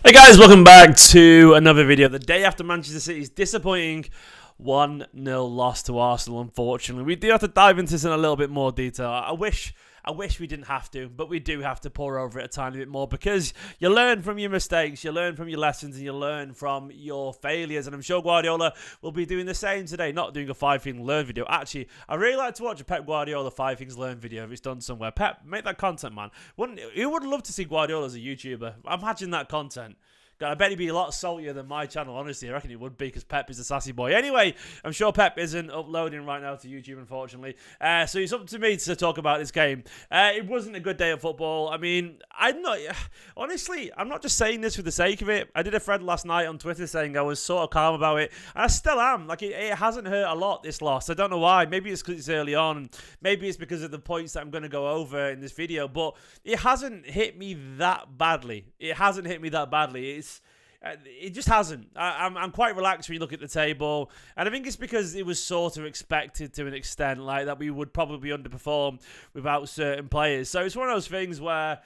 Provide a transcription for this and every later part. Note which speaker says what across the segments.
Speaker 1: Hey guys, welcome back to another video. The day after Manchester City's disappointing 1-0 loss to Arsenal, unfortunately. We do have to dive into this in a little bit more detail. I wish we didn't have to, but we do have to pour over it a tiny bit more because you learn from your mistakes, you learn from your lessons, and you learn from your failures. And I'm sure Guardiola will be doing the same today, not doing a 5 things learn video. Actually, I really like to watch a Pep Guardiola 5 things learn video if it's done somewhere. Pep, make that content, man. Who would love to see Guardiola as a YouTuber? Imagine that content. I bet he'd be a lot saltier than my channel, honestly. I reckon he would be because Pep is a sassy boy. Anyway, I'm sure Pep isn't uploading right now to YouTube, unfortunately. So it's up to me to talk about this game. It wasn't a good day of football. I mean, honestly, I'm not just saying this for the sake of it. I did a thread last night on Twitter saying I was sort of calm about it. And I still am. Like, it hasn't hurt a lot, this loss. I don't know why. Maybe it's because it's early on. Maybe it's because of the points that I'm going to go over in this video. But it hasn't hit me that badly. It hasn't hit me that badly. It just hasn't. I'm quite relaxed when you look at the table, and I think it's because it was sort of expected to an extent, like that we would probably underperform without certain players. So it's one of those things where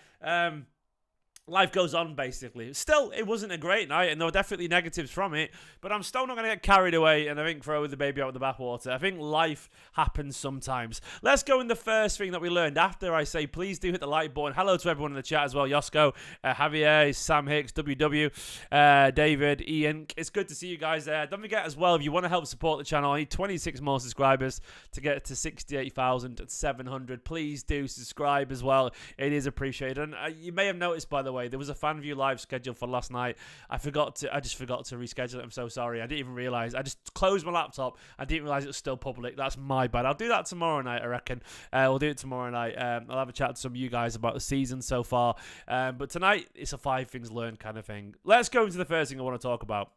Speaker 1: life goes on, basically. Still, it wasn't a great night, and there were definitely negatives from it, but I'm still not going to get carried away and I think throw the baby out with the bathwater. I think life happens sometimes. Let's go in the first thing that we learned after I say please do hit the like button. Hello to everyone in the chat as well. Yosko, Javier, Sam Hicks, WW, David, Ian. It's good to see you guys there. Don't forget as well, if you want to help support the channel, I need 26 more subscribers to get to 68,700. Please do subscribe as well. It is appreciated. And you may have noticed, by the way, there was a fan view live scheduled for last night. I just forgot to reschedule it. I'm so sorry. I didn't even realize. I just closed my laptop. I didn't realize it was still public. That's my bad. I'll do that tomorrow night, I reckon. We'll do it tomorrow night. I'll have a chat to some of you guys about the season so far. But tonight, it's a 5 things learned kind of thing. Let's go into the first thing I want to talk about.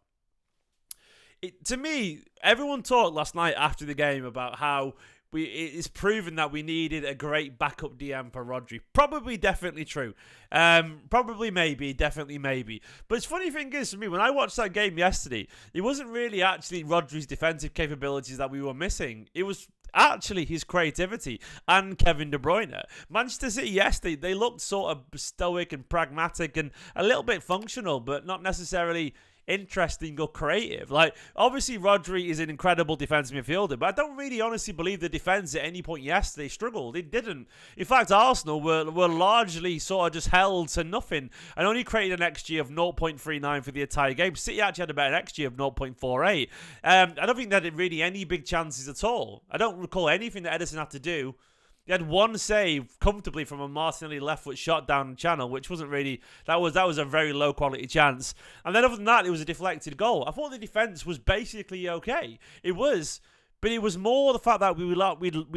Speaker 1: To me, everyone talked last night after the game about how it's proven that we needed a great backup DM for Rodri. Probably, definitely true. Probably, maybe, definitely, maybe. But the funny thing is, for me, when I watched that game yesterday, it wasn't really actually Rodri's defensive capabilities that we were missing. It was actually his creativity and Kevin De Bruyne. Manchester City yesterday, they looked sort of stoic and pragmatic and a little bit functional, but not necessarily interesting or creative. Like, obviously Rodri is an incredible defensive midfielder, but I don't really honestly believe the defense at any point yesterday struggled. It didn't. In fact, Arsenal were largely sort of just held to nothing and only created an XG of 0.39 for the entire game. City actually had a better XG of 0.48. I don't think they had really any big chances at all. I don't recall anything that Edison had to do. He had one save comfortably from a Martinelli left foot shot down the channel, which wasn't really, that was a very low quality chance. And then other than that, it was a deflected goal. I thought the defence was basically okay. It was, but it was more the fact that we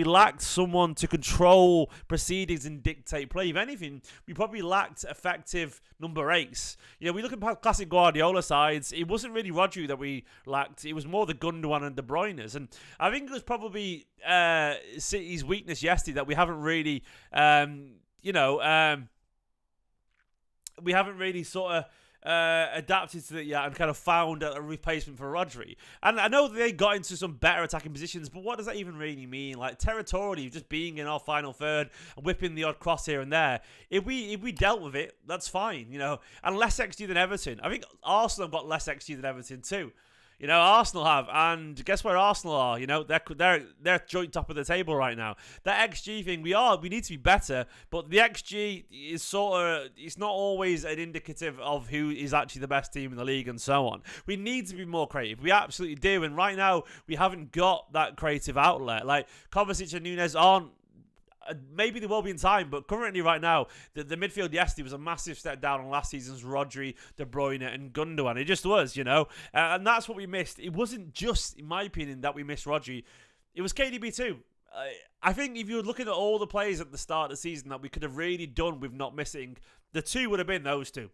Speaker 1: lacked someone to control proceedings and dictate play. If anything, we probably lacked effective number 8s. You know, we look at classic Guardiola sides, it wasn't really Rodri that we lacked. It was more the Gundogan and De Bruyne's. And I think it was probably City's weakness yesterday that we haven't really, we haven't really sort of adapted to it yet and kind of found a replacement for Rodri. And I know they got into some better attacking positions, but what does that even really mean? Like, territorially, just being in our final third and whipping the odd cross here and there, if we dealt with it, that's fine, you know. And less XG than Everton. I think Arsenal have got less XG than Everton too. You know, Arsenal have, and guess where Arsenal are? You know, they're joint top of the table right now. That XG thing, we need to be better, but the XG is it's not always an indicative of who is actually the best team in the league and so on. We need to be more creative. We absolutely do, and right now we haven't got that creative outlet. Like, Kovacic and Nunes aren't. Maybe they will be in time, but currently right now, the midfield yesterday was a massive step down on last season's Rodri, De Bruyne and Gundogan. It just was, you know, and that's what we missed. It wasn't just, in my opinion, that we missed Rodri. It was KDB too. I think if you were looking at all the players at the start of the season that we could have really done with not missing, the two would have been those two.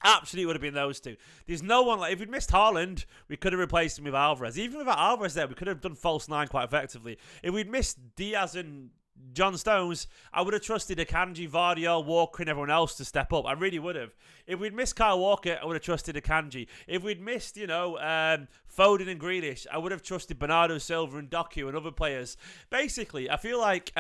Speaker 1: Absolutely would have been those two. There's no one, like, if we'd missed Haaland, we could have replaced him with Alvarez. Even without Alvarez there, we could have done false 9 quite effectively. If we'd missed Diaz and John Stones, I would have trusted Akanji, Vardy, Walker and everyone else to step up. I really would have. If we'd missed Kyle Walker, I would have trusted Akanji. If we'd missed, Foden and Grealish, I would have trusted Bernardo Silva and Doku and other players. Basically, I feel like,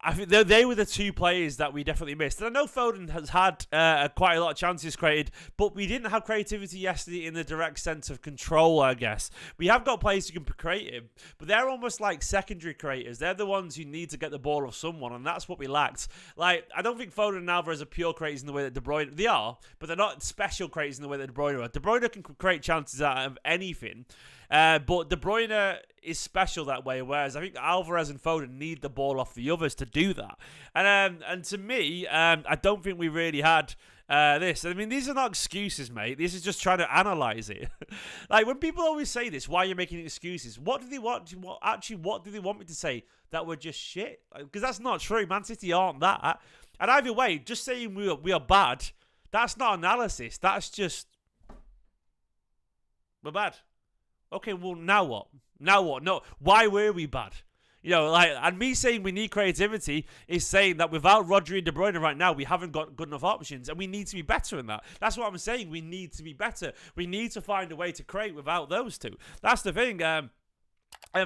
Speaker 1: I think they were the two players that we definitely missed. And I know Foden has had quite a lot of chances created, but we didn't have creativity yesterday in the direct sense of control, I guess. We have got players who can be creative, but they're almost like secondary creators. They're the ones who need to get the ball off someone, and that's what we lacked. Like, I don't think Foden and Alvarez are pure creators in the way that De Bruyne... They are, but they're not special creators in the way that De Bruyne are. De Bruyne can create chances out of anything, but De Bruyne is special that way, whereas I think Alvarez and Foden need the ball off the others to do that. And to me, I don't think we really had this. I mean, these are not excuses, mate. This is just trying to analyze it. Like, when people always say this, why are you making excuses? What do they want? What do they want me to say? That we're just shit? Because that's not true. Man City aren't that. And either way, just saying we are bad, that's not analysis. That's just, we're bad. Okay, well, now what? Now what? No, why were we bad? You know, like, and me saying we need creativity is saying that without Rodri and De Bruyne right now, we haven't got good enough options, and we need to be better in that. That's what I'm saying. We need to be better. We need to find a way to create without those two. That's the thing. And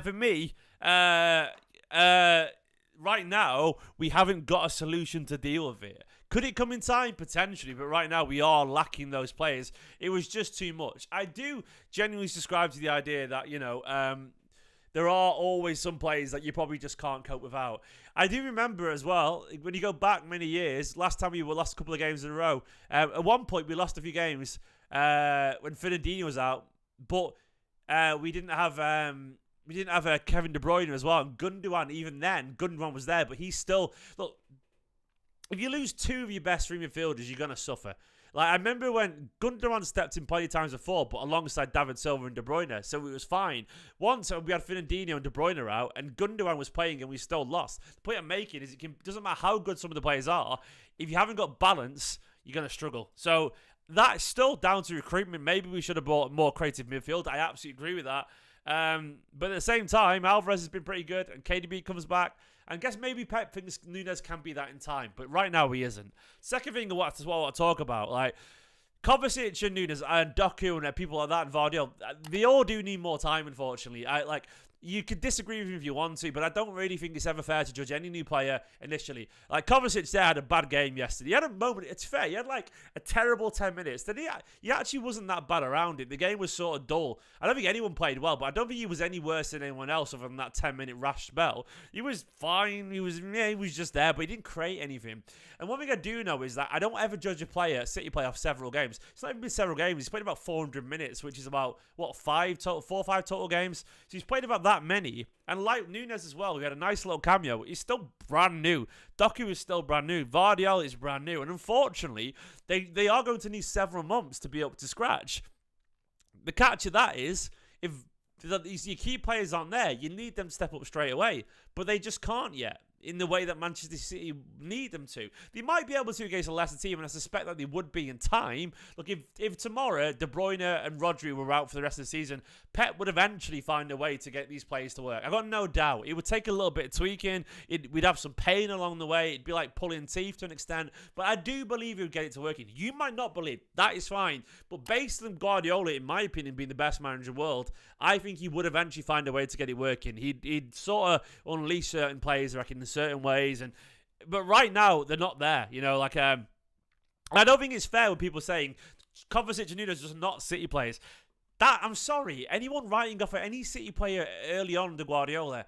Speaker 1: for me, right now, we haven't got a solution to deal with it. Could it come in time? Potentially, but right now we are lacking those players. It was just too much. I do genuinely subscribe to the idea that, you know, there are always some players that you probably just can't cope without. I do remember as well, when you go back many years, last time we lost a couple of games in a row, at one point we lost a few games when Fernandinho was out, but we didn't have Kevin De Bruyne as well, and Gundogan. Even then, Gundogan was there, but he's still... Look, if you lose two of your best three midfielders, you're going to suffer. Like, I remember when Gundogan stepped in plenty of times before, but alongside David Silva and De Bruyne, so it was fine. Once we had Fernandinho and De Bruyne out, and Gundogan was playing, and we still lost. The point I'm making is it doesn't matter how good some of the players are, if you haven't got balance, you're going to struggle. So that's still down to recruitment. Maybe we should have bought more creative midfield. I absolutely agree with that. But at the same time, Alvarez has been pretty good, and KDB comes back. And I guess maybe Pep thinks Núñez can be that in time, but right now he isn't. Second thing I want to talk about, like, Kovacic and Núñez and Doku and people like that and Guardiola, they all do need more time, unfortunately. You could disagree with him if you want to, but I don't really think it's ever fair to judge any new player initially. Like, Kovacic there had a bad game yesterday. He had a moment, it's fair, he had like a terrible 10 minutes. Then he actually wasn't that bad around it. The game was sort of dull. I don't think anyone played well, but I don't think he was any worse than anyone else other than that 10-minute rash spell. He was fine, he was just there, but he didn't create anything. And one thing I do know is that I don't ever judge a City player off several games. It's not even been several games. He's played about 400 minutes, which is about, 4 or 5 total games. So he's played about that many. And like Núñez as well, we had a nice little cameo. He's still brand new. Doku is still brand new. Guardiola is brand new. And unfortunately, they are going to need several months to be up to scratch. The catch of that is, if your key players aren't there, you need them to step up straight away. But they just can't yet, in the way that Manchester City need them to. They might be able to against a lesser team, and I suspect that they would be in time. Look, if tomorrow De Bruyne and Rodri were out for the rest of the season, Pep would eventually find a way to get these players to work. I've got no doubt. It would take a little bit of tweaking. We'd have some pain along the way. It'd be like pulling teeth to an extent. But I do believe he would get it to working. You might not believe. That is fine. But based on Guardiola, in my opinion, being the best manager in the world, I think he would eventually find a way to get it working. He'd sort of unleash certain players, I reckon, in certain ways, but right now they're not there. You know, like I don't think it's fair when people saying Kovacic and Núñez are just not City players. That, I'm sorry, anyone writing off at any City player early on to Guardiola,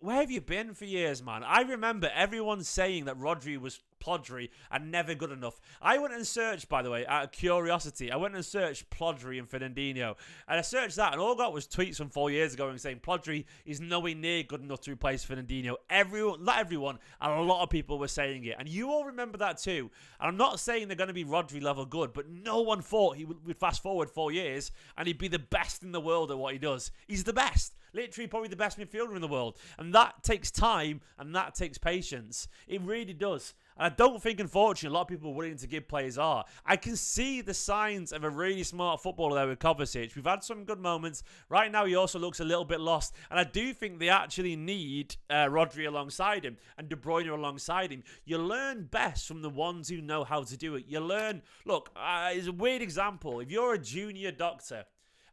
Speaker 1: where have you been for years, man? I remember everyone saying that Rodri was ploddery and never good enough. I went and searched, by the way, out of curiosity, I went and searched ploddery and Fernandinho, and I searched that, and all I got was tweets from 4 years ago saying ploddery is nowhere near good enough to replace Fernandinho. Not everyone, and a lot of people were saying it, and you all remember that too. And I'm not saying they're going to be Rodri level good, but no one thought he would fast forward 4 years and he'd be the best in the world at what he does. He's the best. Literally probably the best midfielder in the world. And that takes time and that takes patience. It really does. And I don't think, unfortunately, a lot of people are willing to give players are. I can see the signs of a really smart footballer there with Kovacic. We've had some good moments. Right now, he also looks a little bit lost. And I do think they actually need Rodri alongside him and De Bruyne alongside him. You learn best from the ones who know how to do it. You learn... Look, it's a weird example. If you're a junior doctor...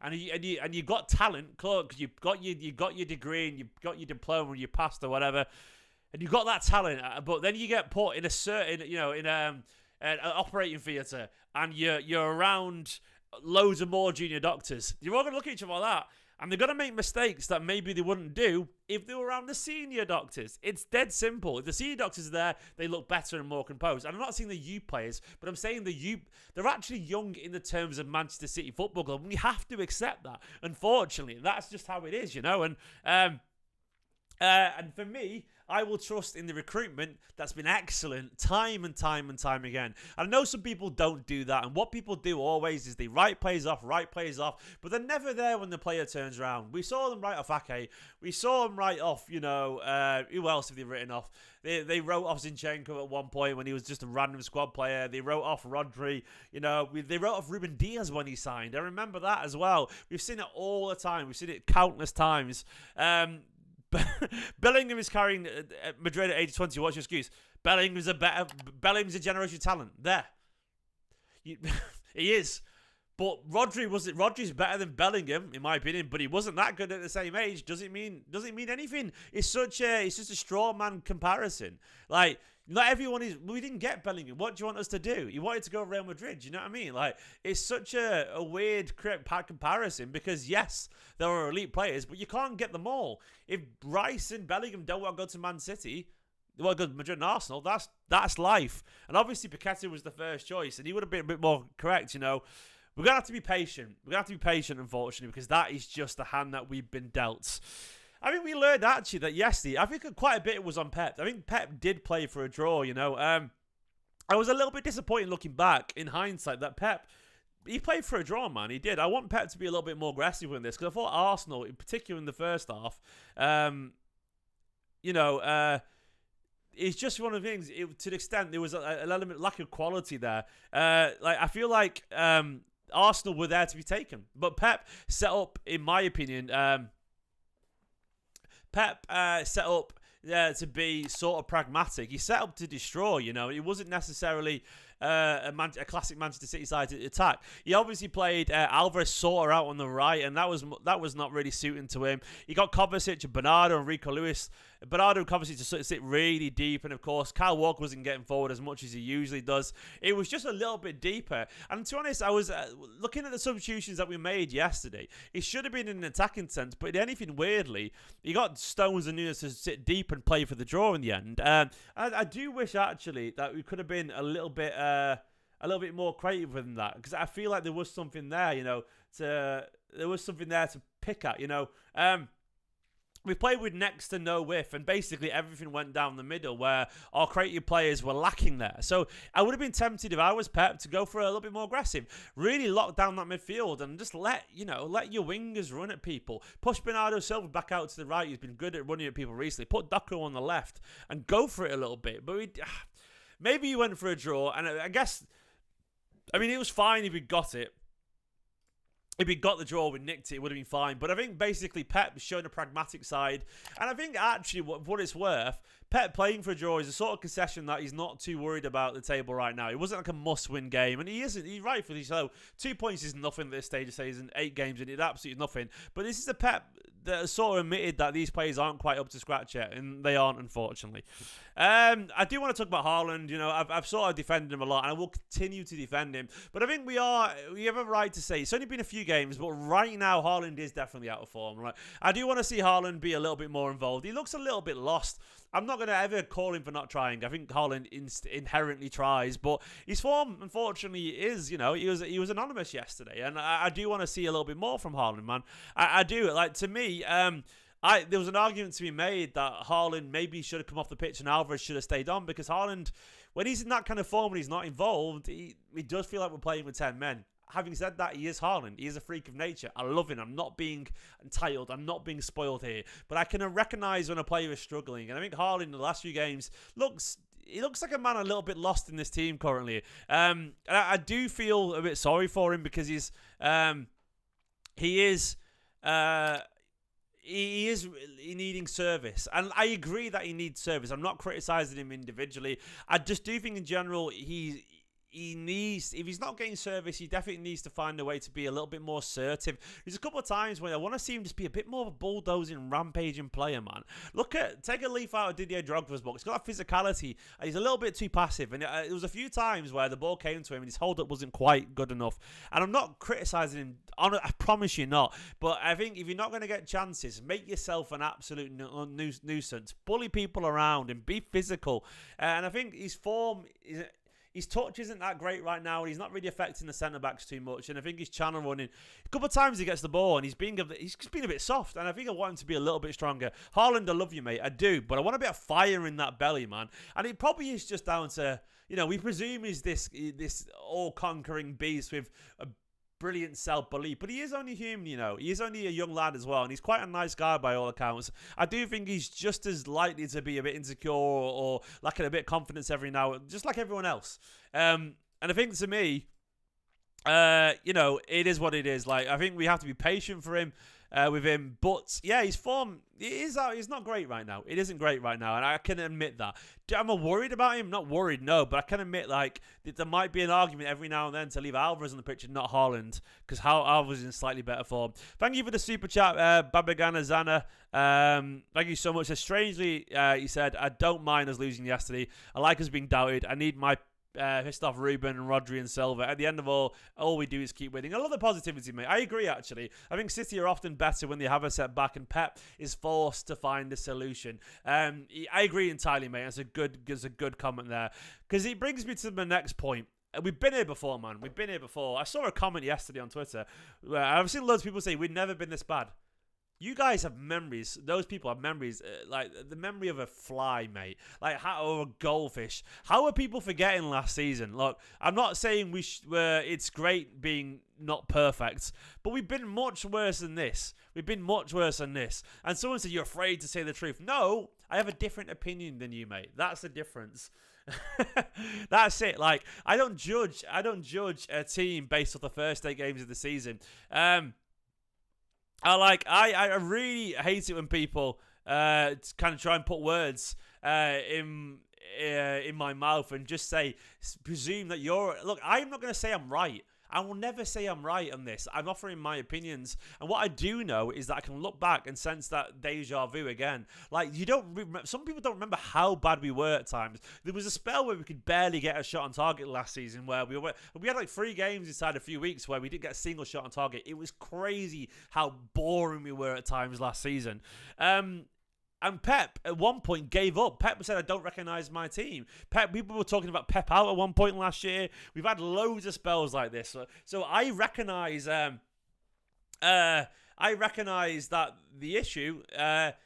Speaker 1: And you got talent, because you got your degree and you got your diploma and you passed or whatever, and you've got that talent, but then you get put in a certain, in an operating theatre, and you're around loads of more junior doctors. You're all going to look at each other like that, and they're going to make mistakes that maybe they wouldn't do if they were around the senior doctors. It's dead simple. If the senior doctors are there, they look better and more composed. And I'm not saying the youth players, but I'm saying they're actually young in the terms of Manchester City Football Club. And we have to accept that. Unfortunately, that's just how it is, And for me, I will trust in the recruitment that's been excellent time and time and time again. I know some people don't do that, and what people do always is they write players off, but they're never there when the player turns around. We saw them write off Ake. We saw them write off, who else have they written off? They wrote off Zinchenko at one point when he was just a random squad player. They wrote off Rodri. They wrote off Ruben Diaz when he signed. I remember that as well. We've seen it all the time. We've seen it countless times. Bellingham is carrying Madrid at age 20. What's your excuse? Bellingham's a generational talent. There. He is. But Rodri's better than Bellingham, in my opinion, but he wasn't that good at the same age. Doesn't mean anything. It's just a straw man comparison. Like, not everyone is. We didn't get Bellingham. What do you want us to do? You wanted to go Real Madrid. You know what I mean? Like, it's such a weird comparison because yes, there are elite players, but you can't get them all. If Rice and Bellingham don't want to go to Man City, they want to go to Madrid and Arsenal. That's life. And obviously, Paqueta was the first choice, and he would have been a bit more correct. We're going to have to be patient. Unfortunately, because that is just the hand that we've been dealt. I think we learned, actually, that yesterday, I think quite a bit was on Pep. I think Pep did play for a draw, I was a little bit disappointed looking back, in hindsight, that Pep, he played for a draw, man. He did. I want Pep to be a little bit more aggressive with this, because I thought Arsenal, in particular in the first half, it's just one of the things, to the extent there was an element, lack of quality there. I feel like Arsenal were there to be taken. But Pep set up, in my opinion, to be sort of pragmatic. He set up to destroy, It wasn't necessarily a classic Manchester City side to attack. He obviously played Alvarez sort of out on the right, and that was not really suiting to him. He got Kovacic and Bernardo and Rico Lewis. Bernardo and Kovacic to sit really deep, and of course, Kyle Walker wasn't getting forward as much as he usually does. It was just a little bit deeper. And to be honest, I was looking at the substitutions that we made yesterday. It should have been in an attacking sense, but if anything, weirdly, he got Stones and Nunes to sit deep and play for the draw in the end. I do wish, actually, that we could have been a little bit more creative than that, because I feel like there was something there, to pick at, We played with next to no width, and basically everything went down the middle where our creative players were lacking there. So I would have been tempted, if I was Pep, to go for a little bit more aggressive. Really lock down that midfield and just let your wingers run at people. Push Bernardo Silva back out to the right. He's been good at running at people recently. Put Doku on the left and go for it a little bit. But maybe he went for a draw, and I guess, it was fine if we got it. If we got the draw, we nicked it, it would have been fine. But I think basically Pep showing a pragmatic side. And I think actually, what it's worth, Pep playing for a draw is a sort of concession that he's not too worried about the table right now. It wasn't like a must-win game. And he isn't. He's rightfully so. 2 points is nothing at this stage of season. 8 games in it, absolutely nothing. But this is a Pep that has sort of admitted that these players aren't quite up to scratch yet. And they aren't, unfortunately. I do want to talk about Haaland. I've sort of defended him a lot. And I will continue to defend him. But I think we have a right to say, it's only been a few games, but right now Haaland is definitely out of form. Right, I do want to see Haaland be a little bit more involved. He looks a little bit lost. I'm not going to ever call him for not trying. I think Haaland inherently tries, but his form, unfortunately, is, he was anonymous yesterday, and I do want to see a little bit more from Haaland, man. I do. Like, to me, there was an argument to be made that Haaland maybe should have come off the pitch and Alvarez should have stayed on, because Haaland, when he's in that kind of form and he's not involved, he does feel like we're playing with 10 men. Having said that, he is Haaland. He is a freak of nature. I love him. I'm not being entitled. I'm not being spoiled here. But I can recognise when a player is struggling. And I think Haaland in the last few games looks like a man a little bit lost in this team currently. I do feel a bit sorry for him, because he is needing service. And I agree that he needs service. I'm not criticising him individually. I just do think in general he if he's not getting service, he definitely needs to find a way to be a little bit more assertive. There's a couple of times when I want to see him just be a bit more of a bulldozing, rampaging player, man. Take a leaf out of Didier Drogba's book. He's got that physicality. He's a little bit too passive, and there was a few times where the ball came to him and his hold-up wasn't quite good enough. And I'm not criticising him, I promise you not, but I think if you're not going to get chances, make yourself an absolute nuisance. Bully people around and be physical. And I think his form his touch isn't that great right now, and he's not really affecting the centre-backs too much. And I think his channel running, a couple of times he gets the ball, and he's just been a bit soft. And I think I want him to be a little bit stronger. Haaland, I love you, mate. I do. But I want a bit of fire in that belly, man. And it probably is just down to, we presume he's this all-conquering beast with a brilliant self-belief, but he is only human, he is only a young lad as well, and he's quite a nice guy by all accounts. I do think he's just as likely to be a bit insecure or lacking a bit of confidence every now, just like everyone else. And I think to me, it is what it is. Like, I think we have to be patient for him, with him, but yeah, his form is not great right now. It isn't great right now, and I can admit that. Am I worried about him? Not worried, no, but I can admit there might be an argument every now and then to leave Alvarez on the pitch and not Haaland, because Alvarez is in slightly better form. Thank you for the super chat, Babagana Zana. Thank you so much. Strangely, he said, I don't mind us losing yesterday. I like us being doubted. I need my pissed off Ruben and Rodri and Silva. At the end of all we do is keep winning. I love the positivity, mate. I agree, actually. I think City are often better when they have a setback, and Pep is forced to find a solution. I agree entirely, mate. That's a good comment there, because it brings me to the next point. We've been here before, man. We've been here before. I saw a comment yesterday on Twitter where I've seen loads of people say we've never been this bad. You guys have memories. Those people have memories, like the memory of a fly, mate. Or a goldfish. How are people forgetting last season? Look, I'm not saying it's great being not perfect, but we've been much worse than this. And someone said, you're afraid to say the truth. No, I have a different opinion than you, mate. That's the difference. That's it. I don't judge a team based off the first 8 games of the season. I really hate it when people kind of try and put words in my mouth and just presume that look, I'm not going to say I'm right. I will never say I'm right on this. I'm offering my opinions. And what I do know is that I can look back and sense that deja vu again. Some people don't remember how bad we were at times. There was a spell where we could barely get a shot on target last season, where we had 3 games inside a few weeks where we didn't get a single shot on target. It was crazy how boring we were at times last season. And Pep, at one point, gave up. Pep said, I don't recognise my team. People were talking about Pep out at one point last year. We've had loads of spells like this. So I recognise that the issue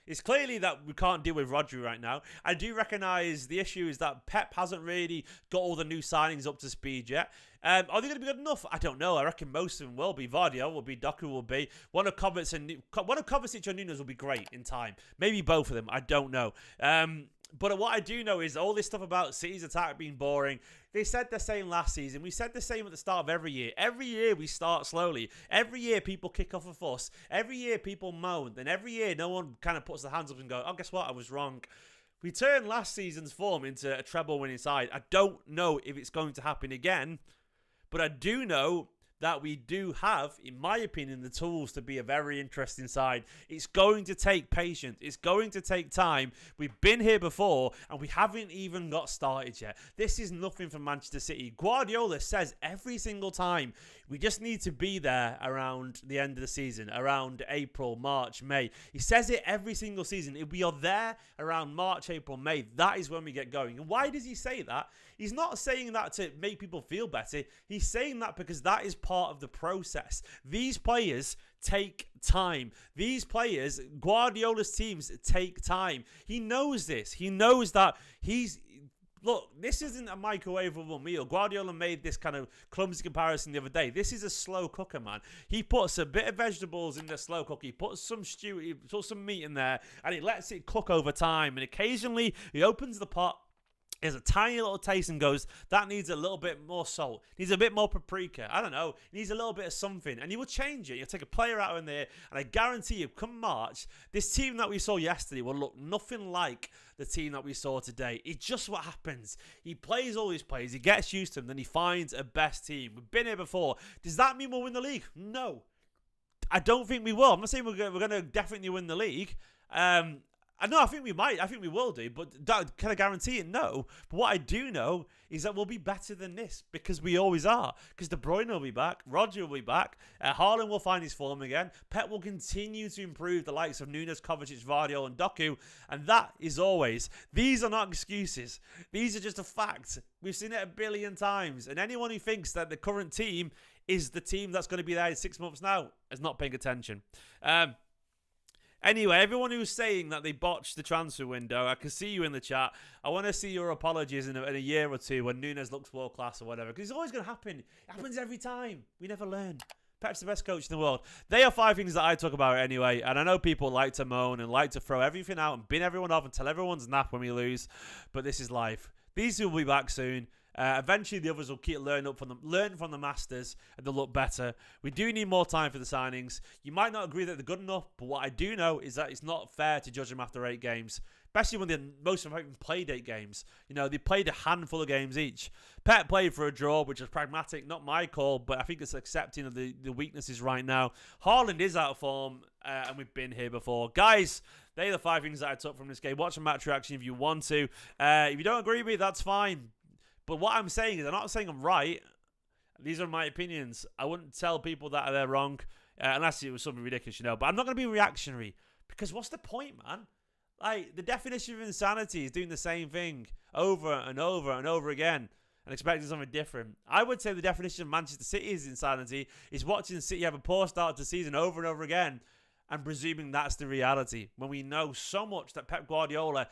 Speaker 1: is clearly that we can't deal with Rodri right now. I do recognise the issue is that Pep hasn't really got all the new signings up to speed yet. Are they going to be good enough? I don't know. I reckon most of them will be. Vardy will be. Doku will be. One of Kovacic and Nunes will be great in time. Maybe both of them. I don't know. But what I do know is all this stuff about City's attack being boring. They said the same last season. We said the same at the start of every year. Every year we start slowly. Every year people kick off a fuss. Every year people moan. Then every year no one kind of puts their hands up and go, oh, guess what? I was wrong. We turned last season's form into a treble winning side. I don't know if it's going to happen again. But I do know that we do have, in my opinion, the tools to be a very interesting side. It's going to take patience. It's going to take time. We've been here before, and we haven't even got started yet. This is nothing for Manchester City. Guardiola says every single time, we just need to be there around the end of the season, around April, March, May. He says it every single season. If we are there around March, April, May, that is when we get going. And why does he say that? He's not saying that to make people feel better. He's saying that because that is part of the process. These players take time. These players, Guardiola's teams, take time. He knows this. He knows that look, this isn't a microwavable meal. Guardiola made this kind of clumsy comparison the other day. This is a slow cooker, man. He puts a bit of vegetables in the slow cooker. He puts some stew, he puts some meat in there, and he lets it cook over time. And occasionally, he opens the pot, There's a tiny little taste and goes, that needs a little bit more salt, needs a bit more paprika, I don't know, needs a little bit of something, and you will change it. You'll take a player out in there, and I guarantee you, come March, this team that we saw yesterday will look nothing like the team that we saw today. It's just what happens. He plays all these players, he gets used to them, then he finds a best team. We've been here before. Does that mean we'll win the league? No. I don't think we will. I'm not saying we're going to definitely win the league. I know, I think we might. I think we will do, but can I guarantee it? No. But what I do know is that we'll be better than this because we always are. Because De Bruyne will be back, Rodri will be back, Haaland will find his form again. Pep will continue to improve the likes of Nunes, Kovacic, Guardiola, and Doku, and that is always. These are not excuses. These are just a fact. We've seen it a billion times, and anyone who thinks that the current team is the team that's going to be there in 6 months now is not paying attention. Anyway, everyone who's saying that they botched the transfer window, I can see you in the chat. I want to see your apologies in a year or two when Nunes looks world class or whatever, because it's always going to happen. It happens every time. We never learn. Pep's the best coach in the world. They are 5 things that I talk about anyway, and I know people like to moan and like to throw everything out and bin everyone off and tell everyone's nap when we lose, but this is life. These two will be back soon. Eventually, the others will keep learn from the masters, and they'll look better. We do need more time for the signings. You might not agree that they're good enough, but what I do know is that it's not fair to judge them after 8 games, especially when most of them haven't played 8 games. You know, they played a handful of games each. Pep played for a draw, which was pragmatic, not my call, but I think it's accepting of the weaknesses right now. Haaland is out of form, and we've been here before. Guys, they are the 5 things that I took from this game. Watch a match reaction if you want to. If you don't agree with me, that's fine. But what I'm saying is, I'm not saying I'm right. These are my opinions. I wouldn't tell people that they're wrong, unless it was something ridiculous, you know. But I'm not going to be reactionary, because what's the point, man? Like, the definition of insanity is doing the same thing over and over and over again and expecting something different. I would say the definition of Manchester City's insanity is watching City have a poor start to the season over and over again and presuming that's the reality, when we know so much that Pep Guardiola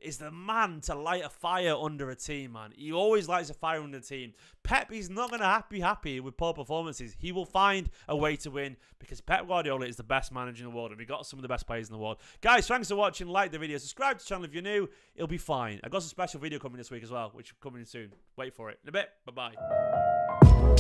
Speaker 1: is the man to light a fire under a team, man. He always lights a fire under a team. Pep is not going to be happy with poor performances. He will find a way to win because Pep Guardiola is the best manager in the world and we got some of the best players in the world. Guys, thanks for watching. Like the video. Subscribe to the channel if you're new. It'll be fine. I've got some special video coming this week as well, which is coming soon. Wait for it. In a bit. Bye-bye.